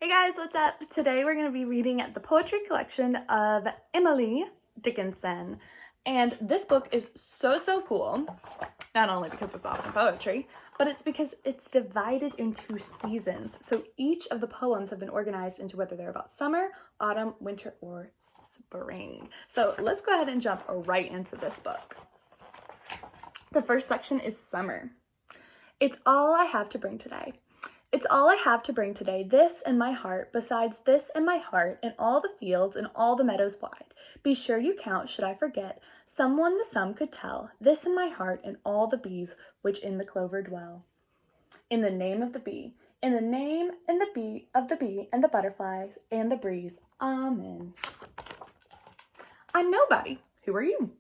Hey guys, what's up? Today we're going to be reading the poetry collection of Emily Dickinson. And this book is so cool, not only because it's awesome poetry, but it's because it's divided into seasons. So each of the poems have been organized into whether they're about summer, autumn, winter, or spring. So let's go ahead and jump right into this book. The first section is summer. It's all I have to bring today. It's all I have to bring today, this and my heart, besides this and my heart, and all the fields and all the meadows wide. Be sure you count, should I forget, someone the sum could tell, this in my heart and all the bees which in the clover dwell. In the name of the bee, in the name and the bee of the bee and the butterflies and the breeze, amen. I'm nobody, who are you?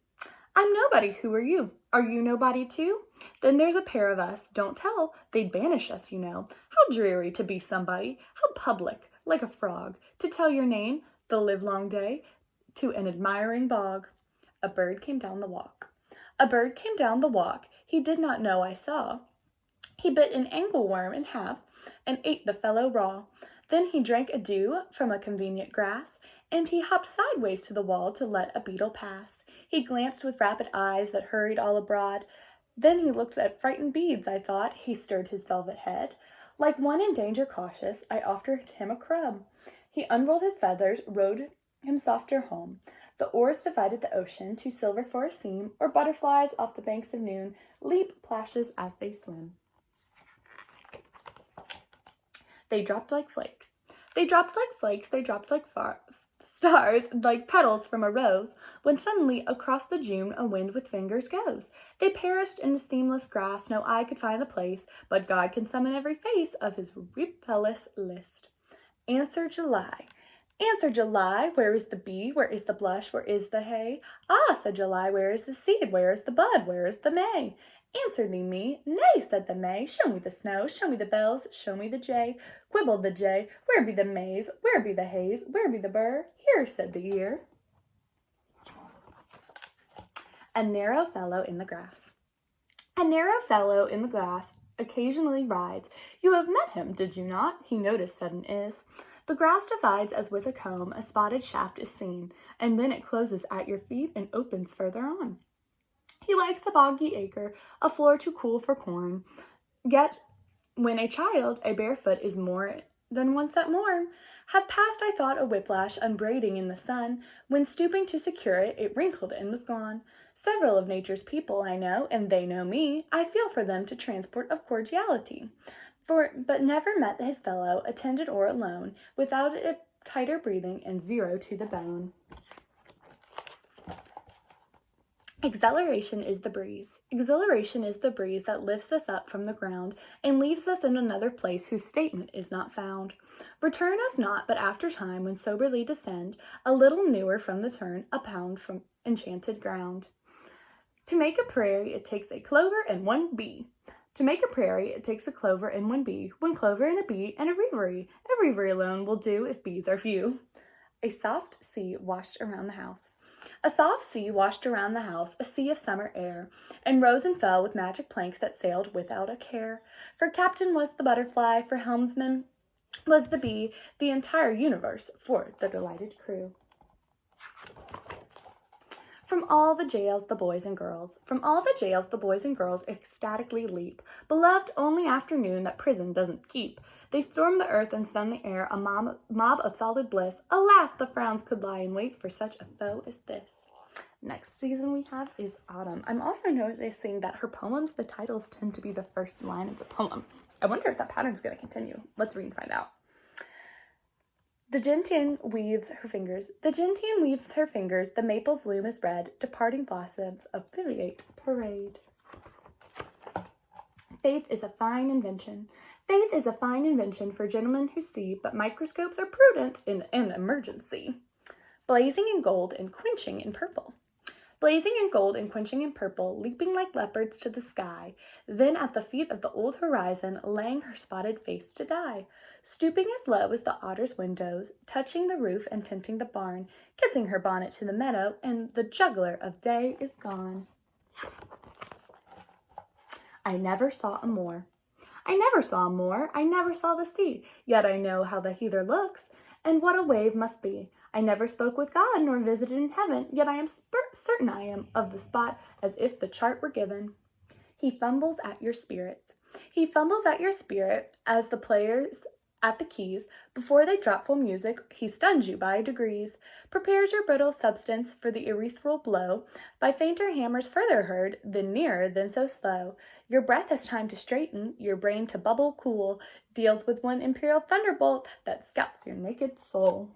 I'm nobody, who are you? Are you nobody too? Then there's a pair of us, don't tell, they'd banish us, you know. How dreary to be somebody, how public, like a frog, to tell your name, the livelong day, to an admiring bog. A bird came down the walk. A bird came down the walk, he did not know I saw. He bit an angleworm in half, and ate the fellow raw. Then he drank a dew from a convenient grass, and he hopped sideways to the wall to let a beetle pass. He glanced with rapid eyes that hurried all abroad. Then he looked at frightened beads, I thought. He stirred his velvet head. Like one in danger cautious, I offered him a crumb. He unrolled his feathers, rowed him softer home. The oars divided the ocean, to silver for a seam, or butterflies off the banks of noon leap plashes as they swim. They dropped like flakes. They dropped like flakes, they dropped like stars, like petals from a rose, when suddenly across the June a wind with fingers goes. They perished in the seamless grass, no eye could find the place, but God can summon every face of his rebellious list. Answer July. Answer July, where is the bee, where is the blush, where is the hay? Ah, said July, where is the seed, where is the bud, where is the May? Answer thee me, nay, said the May, show me the snow, show me the bells, show me the jay. Quibbled the jay, where be the maize, where be the haze, where be the burr? Here, said the year. A narrow fellow in the grass. A narrow fellow in the grass occasionally rides. You have met him, did you not? He noticed sudden is. The grass divides as with a comb, a spotted shaft is seen, and then it closes at your feet and opens further on. He likes the boggy acre, a floor too cool for corn. Yet, when a child, a barefoot is more than once at morn. Have passed, I thought, a whiplash unbraiding in the sun. When stooping to secure it, it wrinkled and was gone. Several of nature's people I know, and they know me. I feel for them to transport of cordiality. But never met his fellow, attended or alone, without a tighter breathing and zero to the bone. Exhilaration is the breeze. Exhilaration is the breeze that lifts us up from the ground and leaves us in another place whose statement is not found. Return us not, but after time, when soberly descend, a little newer from the turn, a pound from enchanted ground. To make a prairie, it takes a clover and one bee. To make a prairie, it takes a clover and one bee, one clover and a bee and a reverie. A reverie alone will do if bees are few. A soft sea washed around the house. A soft sea washed around the house, a sea of summer air, and rose and fell with magic planks that sailed without a care. For captain was the butterfly, for helmsman was the bee, the entire universe for the delighted crew. From all the jails the boys and girls, from all the jails the boys and girls ecstatically leap, beloved only afternoon that prison doesn't keep. They storm the earth and stun the air, a mob of solid bliss. Alas, the frowns could lie in wait for such a foe as this. Next season we have is autumn. I'm also noticing that her poems, the titles tend to be the first line of the poem. I wonder if that pattern is going to continue. Let's read and find out. The gentian weaves her fingers. The gentian weaves her fingers. The maple's loom is red. Departing blossoms of Prairie parade. Faith is a fine invention. Faith is a fine invention for gentlemen who see, but microscopes are prudent in an emergency. Blazing in gold and quenching in purple. Blazing in gold and quenching in purple, leaping like leopards to the sky, then at the feet of the old horizon, laying her spotted face to die. Stooping as low as the otter's windows, touching the roof and tinting the barn, kissing her bonnet to the meadow, and the juggler of day is gone. I never saw a more. I never saw a moor, I never saw the sea, yet I know how the heather looks, and what a wave must be. I never spoke with God, nor visited in heaven, yet I am certain I am of the spot, as if the chart were given. He fumbles at your spirit. He fumbles at your spirit as the players at the keys. Before they drop full music, he stuns you by degrees, prepares your brittle substance for the ethereal blow, by fainter hammers further heard, then nearer, then so slow. Your breath has time to straighten, your brain to bubble cool, deals with one Imperial Thunderbolt that scalps your naked soul.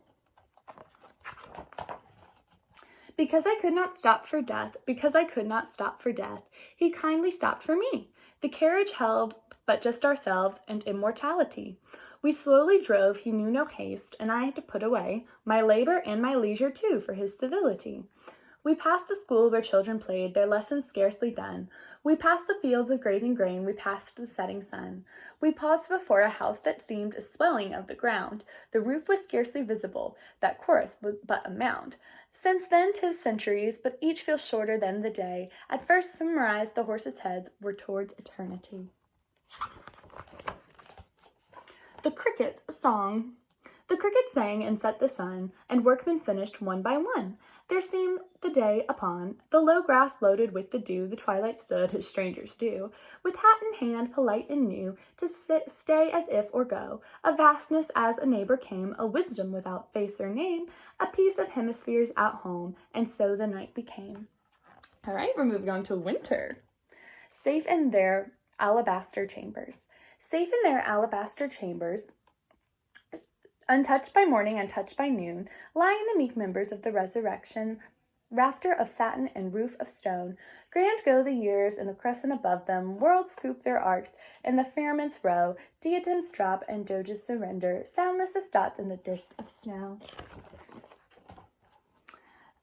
Because I could not stop for death, because I could not stop for death, he kindly stopped for me. The carriage held but just ourselves and immortality. We slowly drove, he knew no haste, and I had to put away my labor and my leisure too for his civility. We passed a school where children played, their lessons scarcely done. We passed the fields of grazing grain, we passed the setting sun. We paused before a house that seemed a swelling of the ground. The roof was scarcely visible, that chorus was but a mound. Since then 'tis centuries, but each feels shorter than the day. At first sunrise the horses' heads were towards eternity. The cricket song. The cricket sang and set the sun, and workmen finished one by one. There seemed the day upon the low grass loaded with the dew. The twilight stood, as strangers do, with hat in hand, polite and new, to stay as if or go. A vastness as a neighbor came, a wisdom without face or name, a piece of hemispheres at home, and so the night became. All right, we're moving on to winter. Safe in their alabaster chambers. Safe in their alabaster chambers, untouched by morning, untouched by noon, lie the meek members of the resurrection, rafter of satin and roof of stone. Grand go the years, in a crescent above them, worlds scoop their arcs, and the firmaments row, diadems drop and doges surrender, soundless as dots in the disk of snow.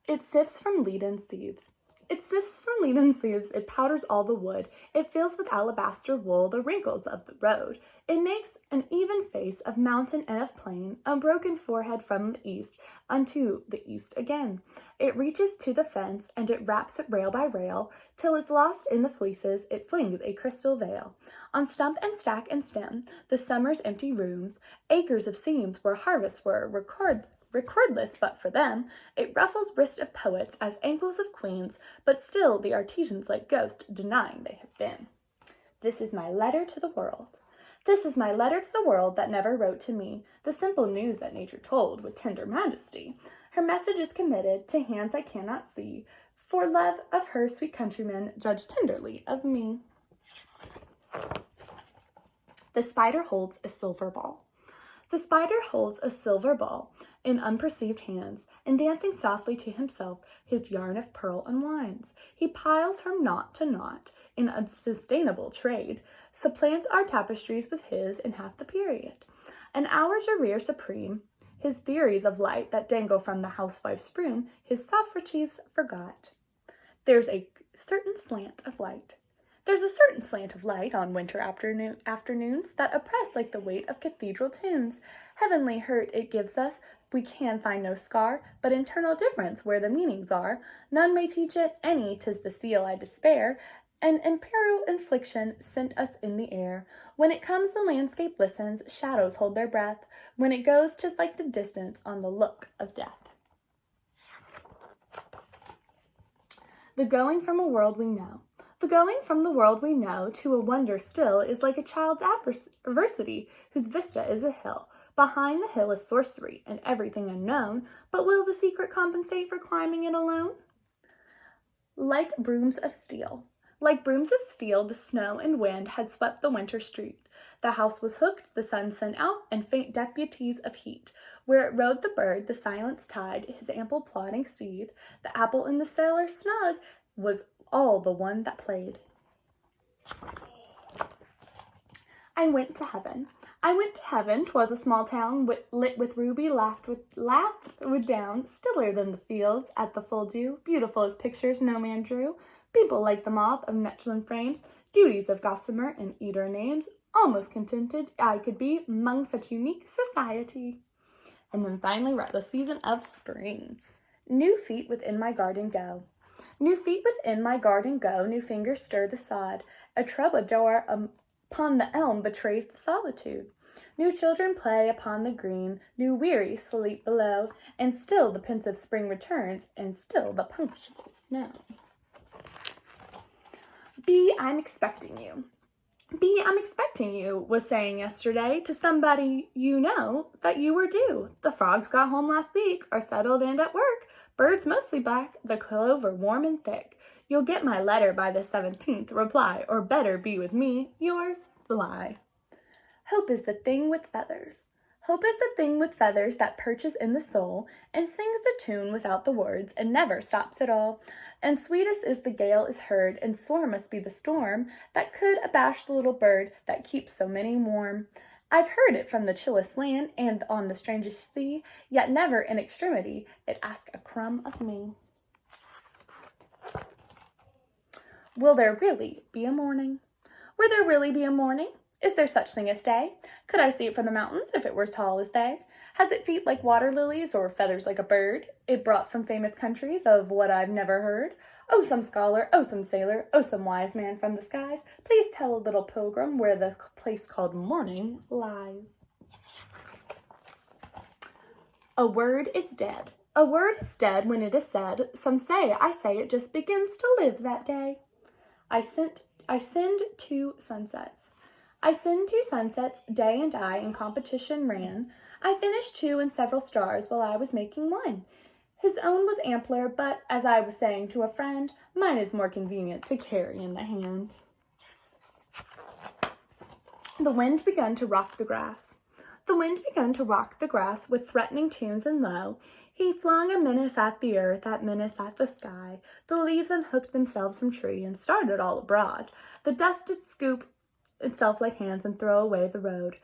It sifts from leaden sieves. It sifts from leaden sieves, it powders all the wood, it fills with alabaster wool the wrinkles of the road. It makes an even face of mountain and of plain, a broken forehead from the east unto the east again. It reaches to the fence, and it wraps it rail by rail, till it's lost in the fleeces, it flings a crystal veil. On stump and stack and stem, the summer's empty rooms, acres of seams where harvests were recordless but for them, it ruffles wrists of poets as ankles of queens, but still the artisans like ghosts denying they have been. This is my letter to the world. This is my letter to the world that never wrote to me the simple news that nature told with tender majesty. Her message is committed to hands I cannot see, for love of her sweet countrymen judge tenderly of me. The spider holds a silver ball. The spider holds a silver ball in unperceived hands, and dancing softly to himself, his yarn of pearl unwinds. He piles from knot to knot in unsustainable trade, supplants our tapestries with his in half the period. An hour's rear supreme, his theories of light that dangle from the housewife's broom, his sophistries forgot. There's a certain slant of light. There's a certain slant of light on winter afternoons that oppress like the weight of cathedral tunes. Heavenly hurt it gives us, we can find no scar, but internal difference where the meanings are. None may teach it any, 'tis the seal I despair. An imperial infliction sent us in the air. When it comes the landscape listens, shadows hold their breath. When it goes 'tis like the distance on the look of death. The going from a world we know. The going from the world we know to a wonder still is like a child's adversity whose vista is a hill. Behind the hill is sorcery and everything unknown, but will the secret compensate for climbing it alone? Like brooms of steel. Like brooms of steel, the snow and wind had swept the winter street. The house was hooked, the sun sent out, and faint deputies of heat. Where it rode the bird, the silence tied his ample plodding steed. The apple in the cellar snug was all the one that played. I went to heaven. I went to heaven. 'Twas a small town lit with ruby, laughed with down, stiller than the fields at the full dew, beautiful as pictures no man drew. People like the mob of Mechlin frames, duties of gossamer and eater names. Almost contented I could be among such unique society. And then finally we're at the season of spring. New feet within my garden go. New feet within my garden go, new fingers stir the sod. A troubadour upon the elm betrays the solitude. New children play upon the green, new weary sleep below, and still the pensive spring returns, and still the punctual snow. Bee, I'm expecting you. Bee, I'm expecting you, was saying yesterday to somebody you know that you were due. The frogs got home last week, are settled and at work. Birds mostly black, the clover warm and thick. You'll get my letter by the 17th, reply, or better be with me, yours, Bly. Hope is the thing with feathers. Hope is the thing with feathers that perches in the soul and sings the tune without the words and never stops at all. And sweetest is the gale is heard, and sore must be the storm that could abash the little bird that keeps so many warm. I've heard it from the chillest land and on the strangest sea, yet never in extremity it asked a crumb of me. Will there really be a morning? Will there really be a morning? Is there such thing as day? Could I see it from the mountains if it were as tall as they? Has it feet like water lilies or feathers like a bird? It brought from famous countries of what I've never heard. Oh, some scholar, oh, some sailor, oh, some wise man from the skies, please tell a little pilgrim where the place called morning lies. A word is dead. A word is dead when it is said. Some say, I say it just begins to live that day. I send 2 sunsets. I send 2 sunsets, day and I in competition ran. I finished 2 and several stars while I was making 1. His own was ampler, but as I was saying to a friend, mine is more convenient to carry in the hand. The wind begun to rock the grass. The wind begun to rock the grass with threatening tunes and low. He flung a menace at the earth, a menace at the sky. The leaves unhooked themselves from tree and started all abroad. The dust did scoop itself like hands and throw away the road.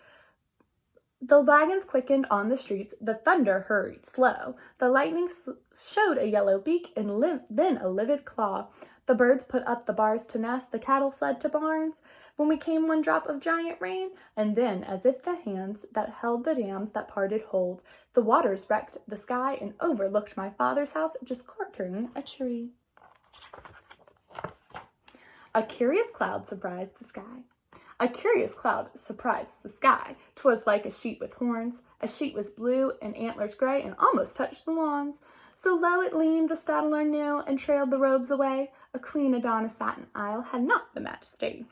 The wagons quickened on the streets, the thunder hurried slow. The lightning showed a yellow beak and then a livid claw. The birds put up the bars to nest, the cattle fled to barns. When we came 1 drop of giant rain, and then, as if the hands that held the dams that parted hold, the waters wrecked the sky and overlooked my father's house, just quartering a tree. A curious cloud surprised the sky. A curious cloud surprised the sky. 'Twas like a sheet with horns. A sheet was blue and antlers gray and almost touched the lawns. So low it leaned the staddler knew and trailed the robes away. A queen Adonis satin isle had not the majesty.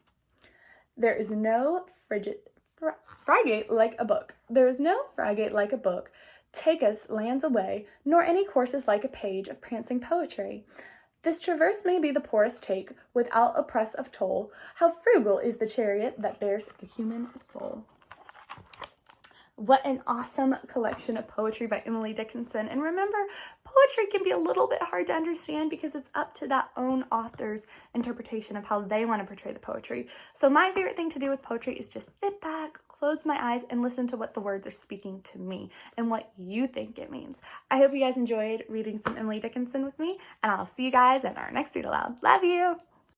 There is no frigate like a book. There is no frigate like a book. Take us lands away, nor any courses like a page of prancing poetry. This traverse may be the poorest take, without oppress of toll. How frugal is the chariot that bears the human soul. What an awesome collection of poetry by Emily Dickinson. And remember, poetry can be a little bit hard to understand because it's up to that own author's interpretation of how they want to portray the poetry. So my favorite thing to do with poetry is just sit back, close my eyes, and listen to what the words are speaking to me and what you think it means. I hope you guys enjoyed reading some Emily Dickinson with me, and I'll see you guys in our next Read Aloud. Love you!